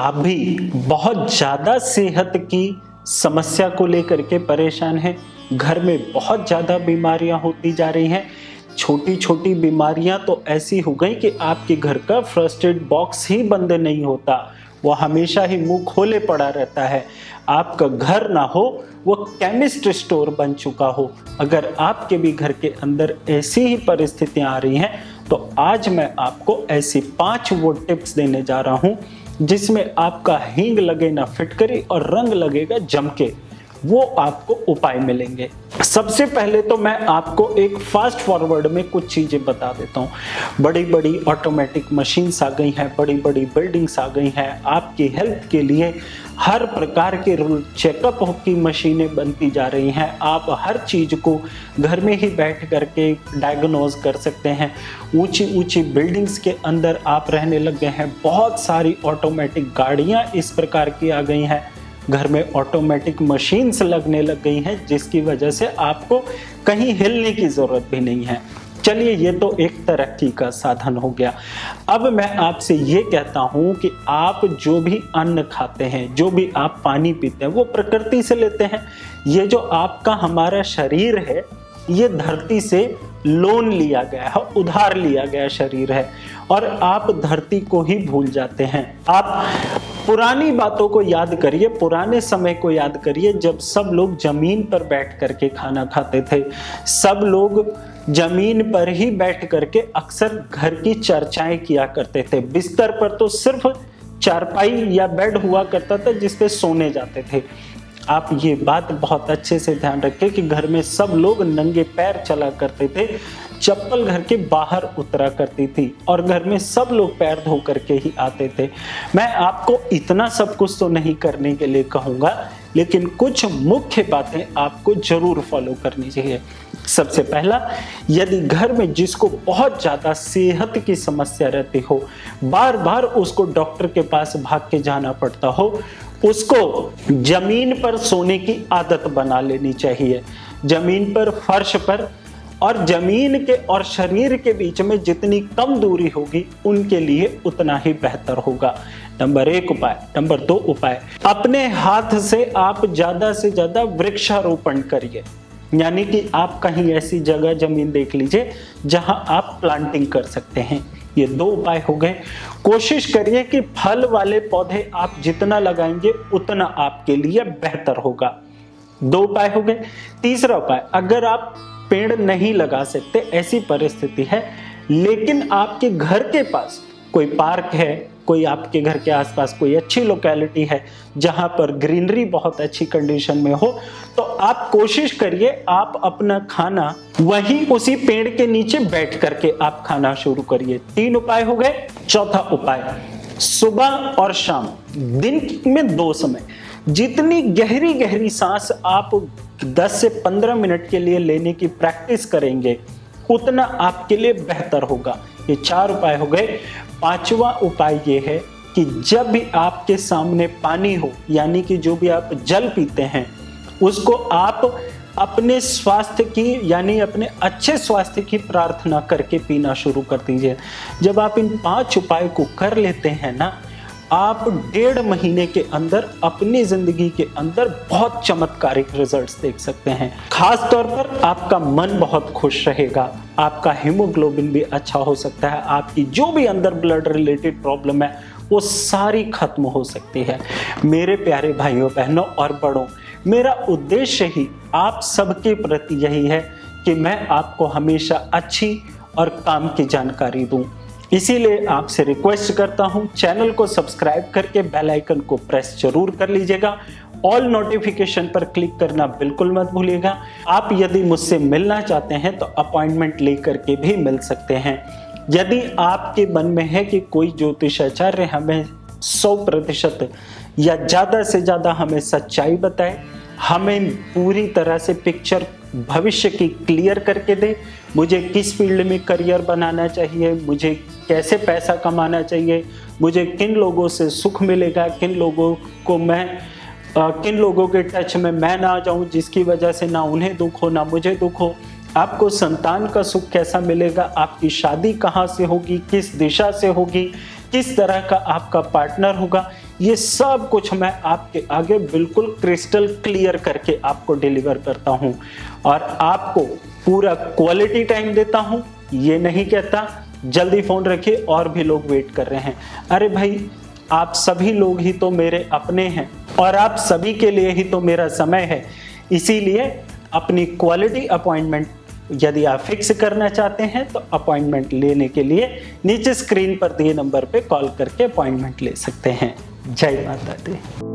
आप भी बहुत ज़्यादा सेहत की समस्या को लेकर के परेशान हैं, घर में बहुत ज़्यादा बीमारियां होती जा रही हैं, छोटी छोटी बीमारियां तो ऐसी हो गई कि आपके घर का फर्स्ट एड बॉक्स ही बंद नहीं होता, वो हमेशा ही मुंह खोले पड़ा रहता है। आपका घर ना हो वो केमिस्ट स्टोर बन चुका हो। अगर आपके भी घर के अंदर ऐसी ही परिस्थितियां आ रही हैं तो आज मैं आपको ऐसी 5 वो टिप्स देने जा रहा हूं जिसमें आपका हींग लगे ना फिटकरी और रंग लगेगा जम के, वो आपको उपाय मिलेंगे। सबसे पहले तो मैं आपको एक फास्ट फॉरवर्ड में कुछ चीजें बता देता हूँ। बड़ी बड़ी ऑटोमेटिक मशीन्स आ गई हैं, बड़ी बड़ी बिल्डिंग्स आ गई हैं, आपकी हेल्थ के लिए हर प्रकार के चेकअप की मशीनें बनती जा रही हैं। आप हर चीज को घर में ही बैठ करके डायग्नोज कर सकते हैं। ऊंची ऊंची बिल्डिंग्स के अंदर आप रहने लग गए हैं। बहुत सारी ऑटोमेटिक गाड़ियां इस प्रकार की आ गई हैं, घर में ऑटोमेटिक मशीन्स लगने लग गई हैं, जिसकी वजह से आपको कहीं हिलने की जरूरत भी नहीं है। चलिए, ये तो एक तरक्की का साधन हो गया। अब मैं आपसे ये कहता हूं कि आप जो भी अन्न खाते हैं, जो भी आप पानी पीते हैं, वो प्रकृति से लेते हैं। ये जो आपका हमारा शरीर है, ये धरती से लोन लिया गया है, उधार लिया गया शरीर है, और आप धरती को ही भूल जाते हैं। आप पुरानी बातों को याद करिए, पुराने समय को याद करिए, जब सब लोग जमीन पर बैठ करके खाना खाते थे। सब लोग जमीन पर ही बैठ करके अक्सर घर की चर्चाएं किया करते थे। बिस्तर पर तो सिर्फ चारपाई या बेड हुआ करता था जिस पे सोने जाते थे। आप ये बात बहुत अच्छे से ध्यान रखें कि घर में सब लोग नंगे पैर चला करते थे, चप्पल घर के बाहर उतरा करती थी, और घर में सब लोग पैर धो करके ही आते थे। मैं आपको इतना सब कुछ तो नहीं करने के लिए कहूँगा, लेकिन कुछ मुख्य बातें आपको जरूर फॉलो करनी चाहिए। सबसे पहला, यदि घर में जिसको बहुत ज़्यादा सेहत की समस्या रहती हो, बार बार उसको डॉक्टर के पास भाग के जाना पड़ता हो, उसको जमीन पर सोने की आदत बना लेनी चाहिए। जमीन पर, फर्श पर, और जमीन के और शरीर के बीच में जितनी कम दूरी होगी उनके लिए उतना ही बेहतर होगा। नंबर 1 उपाय। नंबर 2 उपाय, अपने हाथ से आप ज्यादा से ज्यादा वृक्षारोपण करिए। यानी कि आप कहीं ऐसी जगह जमीन देख लीजिए जहां आप प्लांटिंग कर सकते हैं। ये 2 उपाय हो गए। कोशिश करिए कि फल वाले पौधे आप जितना लगाएंगे उतना आपके लिए बेहतर होगा। 2 उपाय हो गए। तीसरा उपाय, अगर आप पेड़ नहीं लगा सकते, ऐसी परिस्थिति है, लेकिन आपके घर के पास कोई पार्क है, कोई आपके घर के आसपास कोई अच्छी लोकेलिटी है जहां पर ग्रीनरी बहुत अच्छी कंडीशन में हो, तो आप कोशिश करिए आप अपना खाना वहीं उसी पेड़ के नीचे बैठ करके आप खाना शुरू करिए। 3 उपाय हो गए। चौथा उपाय, सुबह और शाम, दिन में 2 समय जितनी गहरी गहरी सांस आप 10 से 15 मिनट के लिए लेने की प्रैक्टिस करेंगे उतना आपके लिए बेहतर होगा। ये 4 उपाय हो गए। 5वां उपाय ये है कि जब भी आपके सामने पानी हो, यानी कि जो भी आप जल पीते हैं, उसको आप अपने स्वास्थ्य की, यानी अपने अच्छे स्वास्थ्य की प्रार्थना करके पीना शुरू कर दीजिए। जब आप इन 5 उपाय को कर लेते हैं ना, आप 1.5 महीने के अंदर अपनी जिंदगी के अंदर बहुत चमत्कारिक रिजल्ट्स देख सकते हैं। खास तौर पर आपका मन बहुत खुश रहेगा, आपका हीमोग्लोबिन भी अच्छा हो सकता है, आपकी जो भी अंदर ब्लड रिलेटेड प्रॉब्लम है वो सारी खत्म हो सकती है। मेरे प्यारे भाइयों बहनों और बड़ों, मेरा उद्देश्य ही आप सबके प्रति यही है कि मैं आपको हमेशा अच्छी और काम की जानकारी दूं। इसीलिए आपसे रिक्वेस्ट करता हूं, चैनल को सब्सक्राइब करके बेल आइकन को प्रेस जरूर कर लीजिएगा। ऑल नोटिफिकेशन पर क्लिक करना बिल्कुल मत भूलिएगा। आप यदि मुझसे मिलना चाहते हैं तो अपॉइंटमेंट लेकर के भी मिल सकते हैं। यदि आपके मन में है कि कोई ज्योतिषाचार्य हमें 100% या ज़्यादा से ज़्यादा हमें सच्चाई बताए, हमें पूरी तरह से पिक्चर भविष्य की क्लियर करके दे, मुझे किस फील्ड में करियर बनाना चाहिए, मुझे कैसे पैसा कमाना चाहिए, मुझे किन लोगों से सुख मिलेगा, किन लोगों के टच में मैं ना जाऊं जिसकी वजह से ना उन्हें दुख हो ना मुझे दुख हो, आपको संतान का सुख कैसा मिलेगा, आपकी शादी कहाँ से होगी, किस दिशा से होगी, किस तरह का आपका पार्टनर होगा, ये सब कुछ मैं आपके आगे बिल्कुल क्रिस्टल क्लियर करके आपको डिलीवर करता हूँ और आपको पूरा क्वालिटी टाइम देता हूँ। ये नहीं कहता जल्दी फोन रखिए, और भी लोग वेट कर रहे हैं। अरे भाई, आप सभी लोग ही तो मेरे अपने हैं और आप सभी के लिए ही तो मेरा समय है। इसीलिए अपनी क्वालिटी अपॉइंटमेंट यदि आप फिक्स करना चाहते हैं तो अपॉइंटमेंट लेने के लिए नीचे स्क्रीन पर दिए नंबर पे कॉल करके अपॉइंटमेंट ले सकते हैं। जय माता दी।